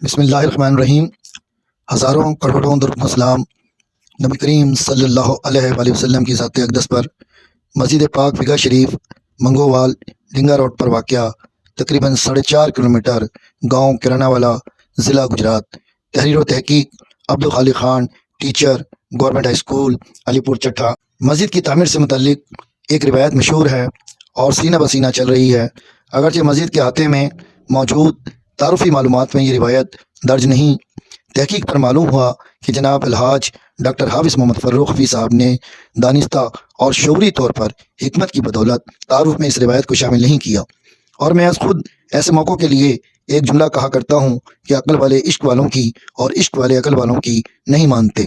بسم اللہ الرحمن الرحیم۔ ہزاروں کروڑوں درود و سلام نبی کریم صلی اللہ علیہ وآلہ وسلم کی ذات اقدس پر۔ مسجد پاک فقہ شریف منگووال ڈنگا روڈ پر واقع تقریباً 4.5 کلومیٹر گاؤں کرانہ والا، ضلع گجرات۔ تحریر و تحقیق Abdul Khaliq Khan, teacher, government high school Alipur Chatha. مسجد کی تعمیر سے متعلق ایک روایت مشہور ہے اور سینہ بسینہ چل رہی ہے، اگرچہ مسجد کے احاطے میں موجود تعارفی معلومات میں یہ روایت درج نہیں۔ تحقیق پر معلوم ہوا کہ جناب الحاج ڈاکٹر حافظ محمد فروخ حفیظ صاحب نے دانستہ اور شعوری طور پر حکمت کی بدولت تعارف میں اس روایت کو شامل نہیں کیا، اور میں از خود ایسے موقعوں کے لیے ایک جملہ کہا کرتا ہوں کہ عقل والے عشق والوں کی اور عشق والے عقل والوں کی نہیں مانتے۔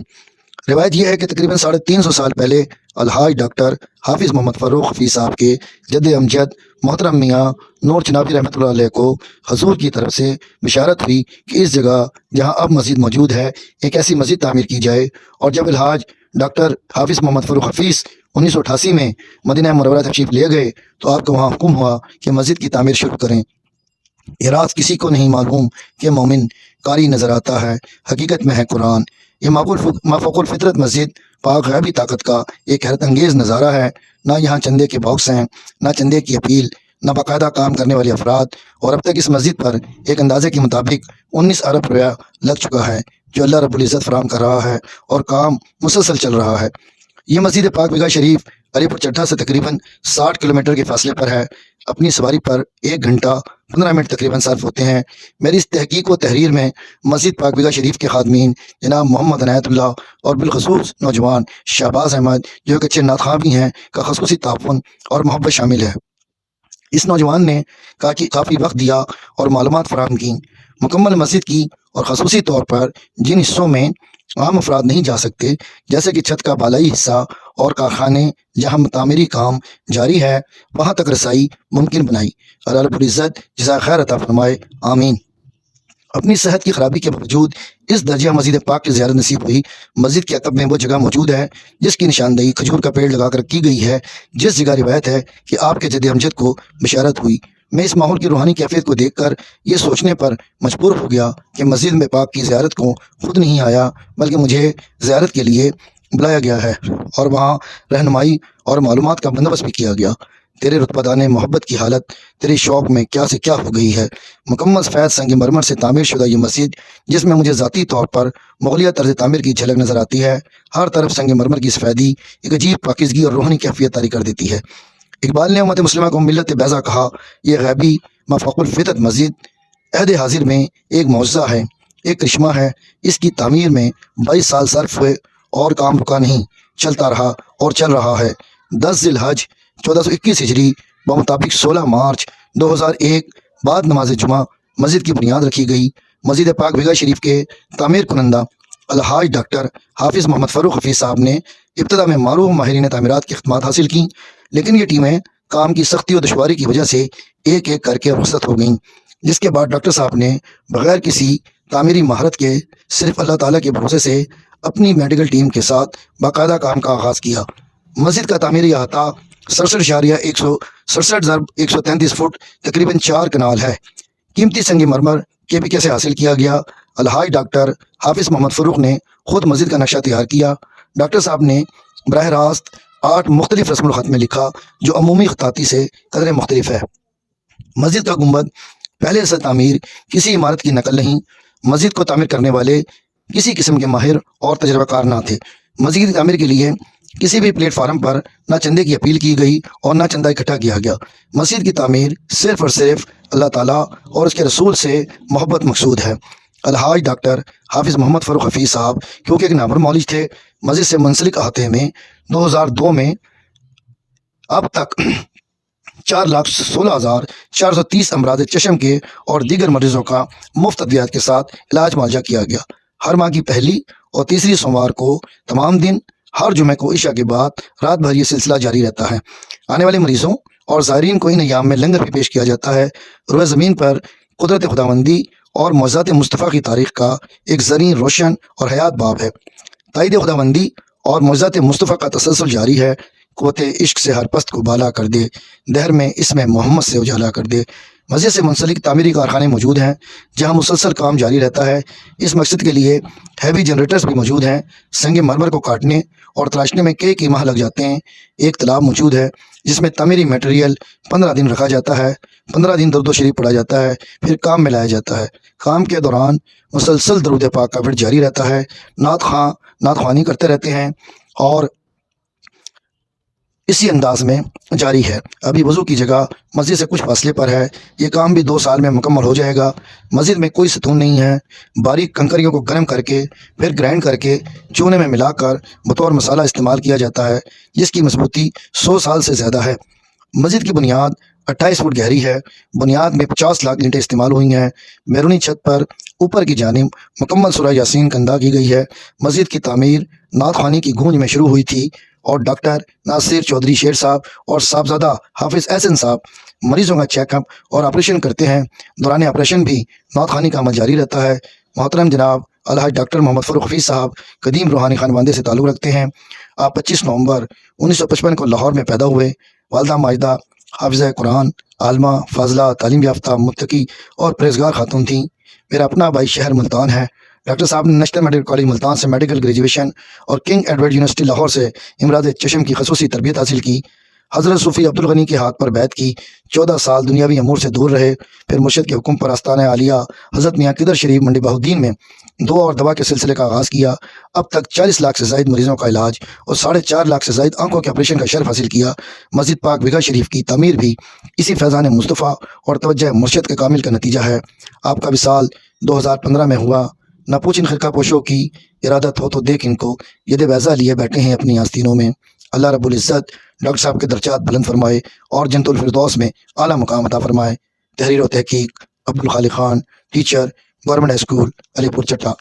روایت یہ ہے کہ تقریباً 350 سال پہلے الحاج ڈاکٹر حافظ محمد فروخ حفیظ صاحب کے جد امجد محترم میاں نور چنابی رحمۃ اللہ علیہ کو حضور کی طرف سے بشارت ہوئی کہ اس جگہ جہاں اب مسجد موجود ہے ایک ایسی مسجد تعمیر کی جائے، اور جب الحاج ڈاکٹر حافظ محمد فروخ حفیظ 1988 میں مدینہ منورہ تشریف لے گئے تو آپ کو وہاں حکم ہوا کہ مسجد کی تعمیر شروع کریں۔ یہ راز کسی کو نہیں معلوم کہ مومن قاری نظر آتا ہے، حقیقت میں ہے قرآن۔ یہ مافوق الفطرت مسجد پاک غیبی طاقت کا ایک حیرت انگیز نظارہ ہے۔ نہ یہاں چندے کے باکس ہیں، نہ چندے کی اپیل، نہ باقاعدہ کام کرنے والے افراد، اور اب تک اس مسجد پر ایک اندازے کے مطابق 19 ارب روپیہ لگ چکا ہے جو اللہ رب العزت فراہم کر رہا ہے، اور کام مسلسل چل رہا ہے۔ یہ مسجد پاک فقہ شریف علی پور چٹھا سے تقریباً 60 کلومیٹر کے فاصلے پر ہے۔ اپنی سواری پر 1 گھنٹہ 15 منٹ تقریباً صرف ہوتے ہیں۔ میری اس تحقیق و تحریر میں مسجد پاک فقہ شریف کے خادمین جناب محمد عنایت اللہ اور بالخصوص نوجوان شہباز احمد جو ایک اچھے نعت خواں بھی ہیں کا خصوصی تعاون اور محبت شامل ہے۔ اس نوجوان نے کافی وقت دیا اور معلومات فراہم کی۔ مکمل مسجد کی اور خصوصی طور پر جن حصوں میں عام افراد نہیں جا سکتے، جیسے کہ چھت کا بالائی حصہ اور کارخانے جہاں تعمیری کام جاری ہے، وہاں تک رسائی ممکن بنائی۔ اللہ رب العزت جزائے خیر عطا فرمائے، آمین۔ اپنی صحت کی خرابی کے باوجود اس درجہ مسجد پاک کی زیارت نصیب ہوئی۔ مسجد کے عقب میں وہ جگہ موجود ہے جس کی نشاندہی کھجور کا پیڑ لگا کر کی گئی ہے، جس جگہ روایت ہے کہ آپ کے جد امجد کو بشارت ہوئی۔ میں اس ماحول کی روحانی کیفیت کو دیکھ کر یہ سوچنے پر مجبور ہو گیا کہ مسجد میں پاک کی زیارت کو خود نہیں آیا، بلکہ مجھے زیارت کے لیے بلایا گیا ہے، اور وہاں رہنمائی اور معلومات کا بندوبست بھی کیا گیا۔ تیرے رتبہ دانے محبت کی حالت تیرے شوق میں کیا سے کیا ہو گئی ہے۔ مکمل سفید سنگ مرمر سے تعمیر شدہ یہ مسجد، جس میں مجھے ذاتی طور پر مغلیہ طرز تعمیر کی جھلک نظر آتی ہے، ہر طرف سنگ مرمر کی سفیدی ایک عجیب پاکیزگی اور روحانی کیفیت طاری کر دیتی ہے۔ اقبال نے امت مسلمہ کو ملت بیضا کہا۔ یہ غیبی مافوق الفطرت مسجد عہد حاضر میں ایک معجزہ ہے، ایک کرشمہ ہے۔ اس کی تعمیر میں 22 سال صرف ہوئے اور کام رکا نہیں، چلتا رہا اور چل رہا ہے۔ 10 ذی الحج 1421 ہجری بمطابق 16 مارچ 2001 بعد نماز جمعہ مسجد کی بنیاد رکھی گئی۔ مسجد پاک فقہ شریف کے تعمیر کنندہ الحاج ڈاکٹر حافظ محمد فروخ حفیظ صاحب نے ابتدا میں معروف ماہرین تعمیرات کی خدمات حاصل کیں، لیکن یہ ٹیمیں کام کی سختی و دشواری کی وجہ سے ایک ایک کر کے رخصت ہو گئیں، جس کے بعد ڈاکٹر صاحب نے بغیر کسی تعمیری مہارت کے صرف اللہ تعالیٰ کے بھروسے سے اپنی میڈیکل ٹیم کے ساتھ باقاعدہ کام کا آغاز کیا۔ مسجد کا تعمیری احاطہ 67.133 فٹ تقریباً 4 کنال ہے۔ قیمتی سنگ مرمر کے بھی کیسے حاصل کیا گیا؟ الحاج ڈاکٹر حافظ محمد فروخ نے خود مسجد کا نقشہ تیار کیا۔ ڈاکٹر صاحب نے براہ راست 8 مختلف رسم الخط میں لکھا جو عمومی خطاطی سے قدرے مختلف ہے۔ مسجد کا گنبد پہلے سے تعمیر کسی عمارت کی نقل نہیں۔ مسجد کو تعمیر کرنے والے کسی قسم کے ماہر اور تجربہ کار نہ تھے۔ مسجد کی تعمیر کے لیے کسی بھی پلیٹ فارم پر نہ چندے کی اپیل کی گئی اور نہ چندہ اکٹھا کیا گیا۔ مسجد کی تعمیر صرف اور صرف اللہ تعالیٰ اور اس کے رسول سے محبت مقصود ہے۔ الحاج ڈاکٹر حافظ محمد فروخ حفیظ صاحب کیونکہ ایک نامور مولوی تھے، مسجد سے منسلک احاطے میں 2002 میں اب تک 4,16,430 امراض چشم کے اور دیگر مریضوں کا مفت ادویات کے ساتھ علاج معالجہ کیا گیا۔ ہر ماہ کی پہلی اور تیسری سوموار کو تمام دن ہر جمعے کو عشاء کے بعد رات بھر یہ سلسلہ جاری رہتا ہے۔ آنے والے مریضوں اور زائرین کو ان ایام میں لنگر بھی پیش کیا جاتا ہے۔ روئے زمین پر قدرت خداوندی اور معجزات مصطفیٰ کی تاریخ کا ایک زرین، روشن اور حیات باب ہے۔ تائید خداوندی اور معجزات مصطفیٰ کا تسلسل جاری ہے۔ قوت عشق سے ہر پست کو بالا کر دے، دہر میں اس میں محمد سے اجالا کر دے۔ مسجد سے منسلک تعمیری کارخانے موجود ہیں جہاں مسلسل کام جاری رہتا ہے۔ اس مقصد کے لیے ہیوی جنریٹرز بھی موجود ہیں۔ سنگ مرمر کو کاٹنے اور تراشنے میں کئی ماہ لگ جاتے ہیں۔ ایک تالاب موجود ہے جس میں تعمیری میٹیریل 15 دن رکھا جاتا ہے۔ 15 دن درود و شریف پڑھا جاتا ہے، پھر کام میں لایا جاتا ہے۔ کام کے دوران مسلسل درود پاک کا ورد جاری رہتا ہے۔ نعت خوانی کرتے رہتے ہیں اور اسی انداز میں جاری ہے۔ ابھی وضو کی جگہ مسجد سے کچھ فاصلے پر ہے۔ یہ کام بھی 2 سال میں مکمل ہو جائے گا۔ مسجد میں کوئی ستون نہیں ہے۔ باریک کنکریوں کو گرم کر کے پھر گرائنڈ کر کے چونے میں ملا کر بطور مسالہ استعمال کیا جاتا ہے، جس کی مضبوطی 100 سال سے زیادہ ہے۔ مسجد کی بنیاد 28 فٹ گہری ہے۔ بنیاد میں 50 لاکھ اینٹیں استعمال ہوئی ہیں۔ بیرونی چھت پر اوپر کی جانب مکمل سورہ یاسین کندہ کی گئی ہے۔ مسجد کی تعمیر نعت خوانی کی گونج میں شروع ہوئی تھی اور ڈاکٹر ناصر چودھری شیر صاحب اور صاحبزادہ حافظ احسن صاحب مریضوں کا چیک اپ اور آپریشن کرتے ہیں۔ دوران آپریشن بھی نعت خوانی کا عمل جاری رہتا ہے۔ محترم جناب الحاج ڈاکٹر محمد فاروق حفیظ صاحب قدیم روحانی خانوادے سے تعلق رکھتے ہیں۔ آپ 25 نومبر 1955 کو لاہور میں پیدا ہوئے۔ والدہ ماجدہ حافظہ قرآن، عالمہ، فاضلہ، تعلیم یافتہ، متقی اور پرہیزگار خاتون تھیں۔ میرا اپنا آبائی شہر ملتان ہے۔ ڈاکٹر صاحب نے نیشنل میڈیکل کالج ملتان سے میڈیکل گریجویشن اور کنگ ایڈورڈ یونیورسٹی لاہور سے امراض چشم کی خصوصی تربیت حاصل کی۔ حضرت صوفی عبدالغنی کے ہاتھ پر بیعت کی۔ 14 سال دنیاوی امور سے دور رہے۔ پھر مرشد کے حکم پر آستانہ عالیہ حضرت میاں قدر شریف منڈی بہاؤالدین میں دعا اور دوا کے سلسلے کا آغاز کیا۔ اب تک 40 لاکھ سے زائد مریضوں کا علاج اور 4.5 لاکھ سے زائد آنکھوں کے آپریشن کا شرف حاصل کیا۔ مسجد پاک بیگھا شریف کی تعمیر بھی اسی فیضان مصطفیٰ اور توجہ مرشد کے کامل کا نتیجہ ہے۔ آپ کا وصال 2015 میں ہوا۔ نہ پوچھ ان خرقہ پوشوں کی، ارادت ہو تو دیکھ ان کو، ید بیضا لیے بیٹھے ہیں اپنی آستینوں میں۔ اللہ رب العزت ڈاکٹر صاحب کے درجات بلند فرمائے اور جنت الفردوس میں اعلیٰ مقام عطا فرمائے۔ تحریر و تحقیق Abdul Khaliq Khan, teacher, government high school Alipur چٹا۔